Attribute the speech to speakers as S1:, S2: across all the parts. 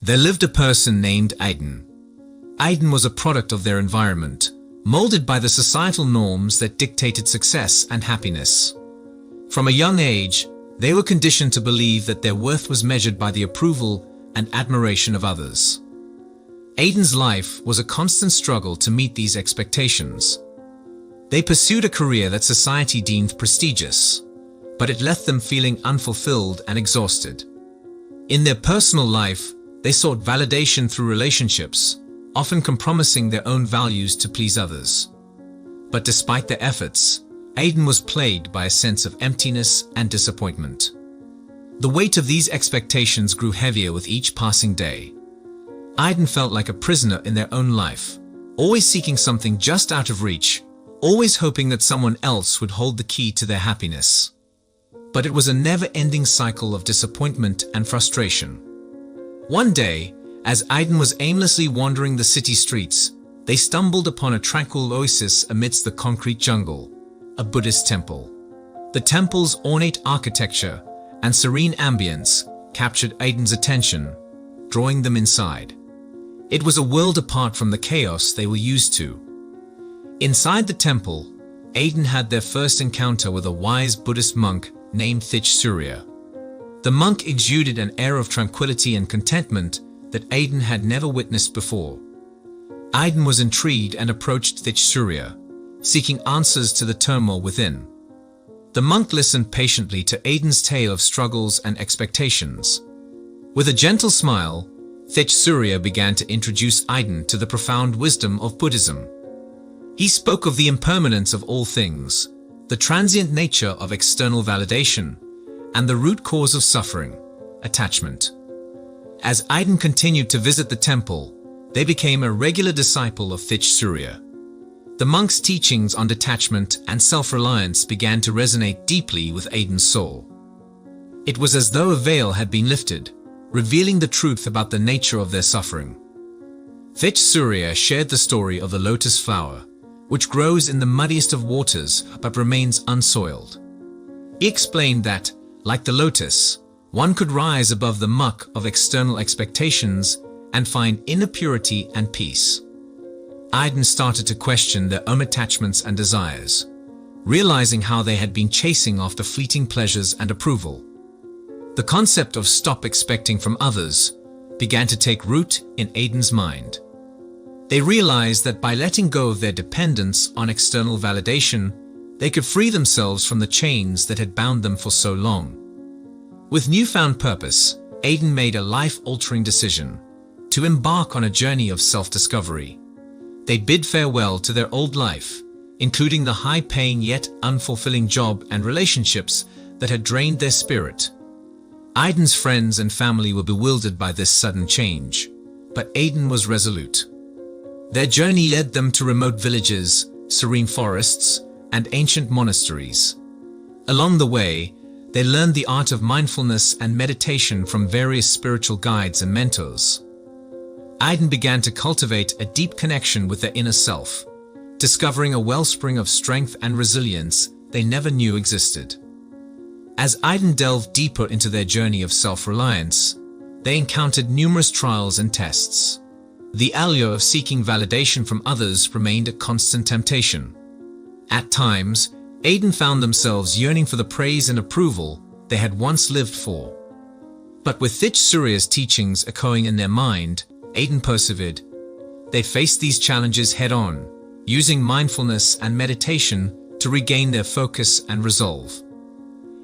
S1: There lived a person named Aiden. Aiden was a product of their environment, molded by the societal norms that dictated success and happiness. From a young age, they were conditioned to believe that their worth was measured by the approval and admiration of others. Aiden's life was a constant struggle to meet these expectations. They pursued a career that society deemed prestigious, but it left them feeling unfulfilled and exhausted. In their personal life, they sought validation through relationships, often compromising their own values to please others. But despite their efforts, Aiden was plagued by a sense of emptiness and disappointment. The weight of these expectations grew heavier with each passing day. Aiden felt like a prisoner in their own life, always seeking something just out of reach, always hoping that someone else would hold the key to their happiness. But it was a never-ending cycle of disappointment and frustration. One day, as Aiden was aimlessly wandering the city streets, they stumbled upon a tranquil oasis amidst the concrete jungle, a Buddhist temple. The temple's ornate architecture and serene ambience captured Aiden's attention, drawing them inside. It was a world apart from the chaos they were used to. Inside the temple, Aiden had their first encounter with a wise Buddhist monk named Thich Surya. The monk exuded an air of tranquility and contentment that Aiden had never witnessed before. Aiden was intrigued and approached Thich Surya, seeking answers to the turmoil within. The monk listened patiently to Aiden's tale of struggles and expectations. With a gentle smile, Thich Surya began to introduce Aiden to the profound wisdom of Buddhism. He spoke of the impermanence of all things, the transient nature of external validation, and the root cause of suffering, attachment. As Aiden continued to visit the temple, they became a regular disciple of Thich Surya. The monk's teachings on detachment and self-reliance began to resonate deeply with Aiden's soul. It was as though a veil had been lifted, revealing the truth about the nature of their suffering. Thich Surya shared the story of the lotus flower, which grows in the muddiest of waters but remains unsoiled. He explained that, like the lotus, one could rise above the muck of external expectations and find inner purity and peace. Aiden started to question their own attachments and desires, realizing how they had been chasing after fleeting pleasures and approval. The concept of stop expecting from others began to take root in Aiden's mind. They realized that by letting go of their dependence on external validation, they could free themselves from the chains that had bound them for so long. With newfound purpose, Aiden made a life-altering decision to embark on a journey of self-discovery. They bid farewell to their old life, including the high-paying yet unfulfilling job and relationships that had drained their spirit. Aiden's friends and family were bewildered by this sudden change, but Aiden was resolute. Their journey led them to remote villages, serene forests, and ancient monasteries. Along the way, they learned the art of mindfulness and meditation from various spiritual guides and mentors. Aiden began to cultivate a deep connection with their inner self, discovering a wellspring of strength and resilience they never knew existed. As Aiden delved deeper into their journey of self-reliance, they encountered numerous trials and tests. The allure of seeking validation from others remained a constant temptation. At times, Aiden found themselves yearning for the praise and approval they had once lived for. But with Thich Surya's teachings echoing in their mind, Aiden persevered. They faced these challenges head-on, using mindfulness and meditation to regain their focus and resolve.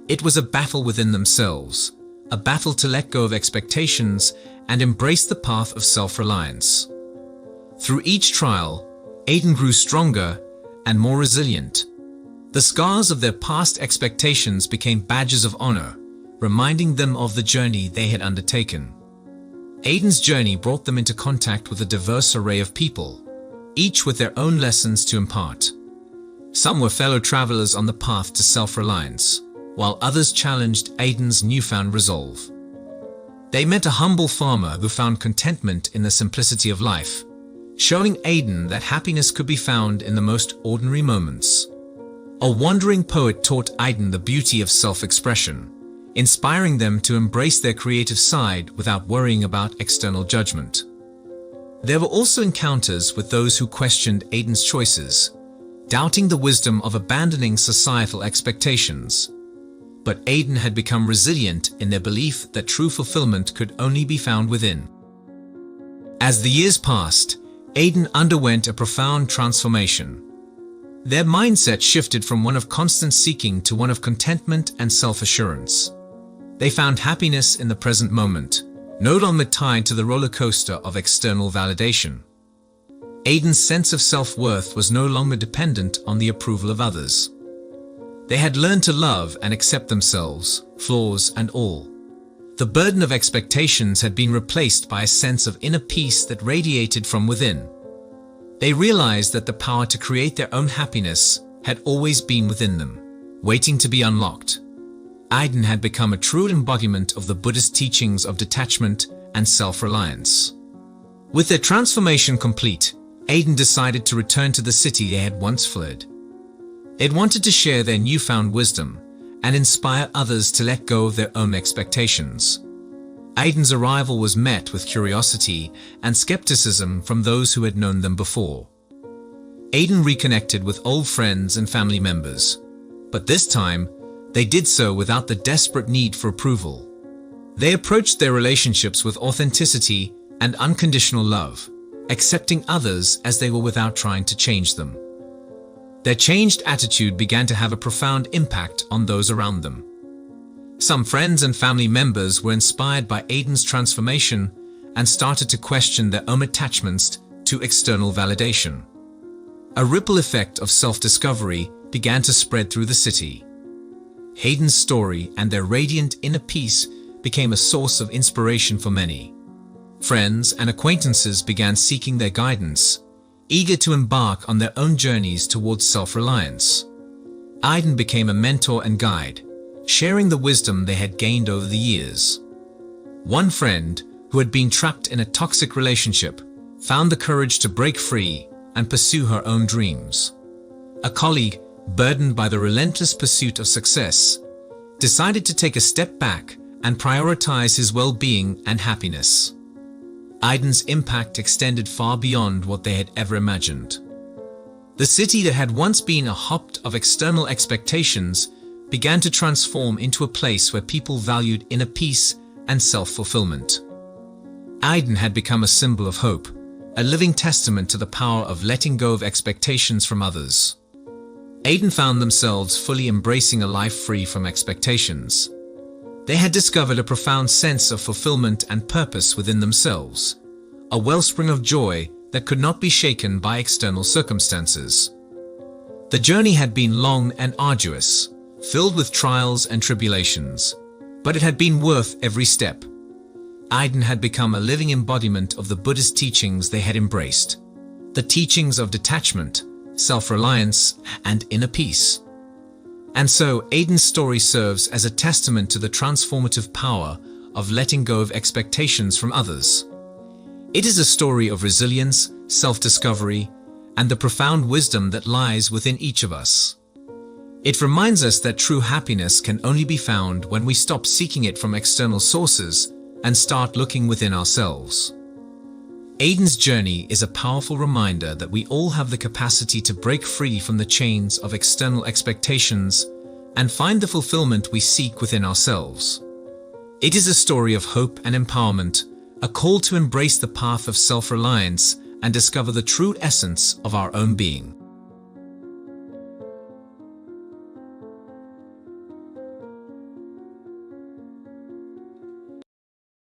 S1: It was a battle within themselves, a battle to let go of expectations and embrace the path of self-reliance. Through each trial, Aiden grew stronger and more resilient. The scars of their past expectations became badges of honor, reminding them of the journey they had undertaken. Aiden's journey brought them into contact with a diverse array of people, each with their own lessons to impart. Some were fellow travelers on the path to self-reliance, while others challenged Aiden's newfound resolve. They met a humble farmer who found contentment in the simplicity of life, showing Aiden that happiness could be found in the most ordinary moments. A wandering poet taught Aiden the beauty of self-expression, inspiring them to embrace their creative side without worrying about external judgment. There were also encounters with those who questioned Aiden's choices, doubting the wisdom of abandoning societal expectations. But Aiden had become resilient in their belief that true fulfillment could only be found within. As the years passed, Aiden underwent a profound transformation. Their mindset shifted from one of constant seeking to one of contentment and self-assurance. They found happiness in the present moment, no longer tied to the roller coaster of external validation. Aiden's sense of self-worth was no longer dependent on the approval of others. They had learned to love and accept themselves, flaws and all. The burden of expectations had been replaced by a sense of inner peace that radiated from within. They realized that the power to create their own happiness had always been within them, waiting to be unlocked. Aiden had become a true embodiment of the Buddhist teachings of detachment and self-reliance. With their transformation complete, Aiden decided to return to the city they had once fled. They'd wanted to share their newfound wisdom and inspire others to let go of their own expectations. Aiden's arrival was met with curiosity and skepticism from those who had known them before. Aiden reconnected with old friends and family members, but this time, they did so without the desperate need for approval. They approached their relationships with authenticity and unconditional love, accepting others as they were without trying to change them. Their changed attitude began to have a profound impact on those around them. Some friends and family members were inspired by Aiden's transformation and started to question their own attachments to external validation. A ripple effect of self-discovery began to spread through the city. Aiden's story and their radiant inner peace became a source of inspiration for many. Friends and acquaintances began seeking their guidance, eager to embark on their own journeys towards self-reliance. Aiden became a mentor and guide, sharing the wisdom they had gained over the years. One friend, who had been trapped in a toxic relationship, found the courage to break free and pursue her own dreams. A colleague, burdened by the relentless pursuit of success, decided to take a step back and prioritize his well-being and happiness. Aiden's impact extended far beyond what they had ever imagined. The city that had once been a hub of external expectations began to transform into a place where people valued inner peace and self-fulfillment. Aiden had become a symbol of hope, a living testament to the power of letting go of expectations from others. Aiden found themselves fully embracing a life free from expectations. They had discovered a profound sense of fulfillment and purpose within themselves, a wellspring of joy that could not be shaken by external circumstances. The journey had been long and arduous, filled with trials and tribulations, but it had been worth every step. Aiden had become a living embodiment of the Buddhist teachings they had embraced, the teachings of detachment, self-reliance, and inner peace. And so Aiden's story serves as a testament to the transformative power of letting go of expectations from others. It is a story of resilience, self-discovery, and the profound wisdom that lies within each of us. It reminds us that true happiness can only be found when we stop seeking it from external sources and start looking within ourselves. Aiden's journey is a powerful reminder that we all have the capacity to break free from the chains of external expectations and find the fulfillment we seek within ourselves. It is a story of hope and empowerment, a call to embrace the path of self-reliance and discover the true essence of our own being.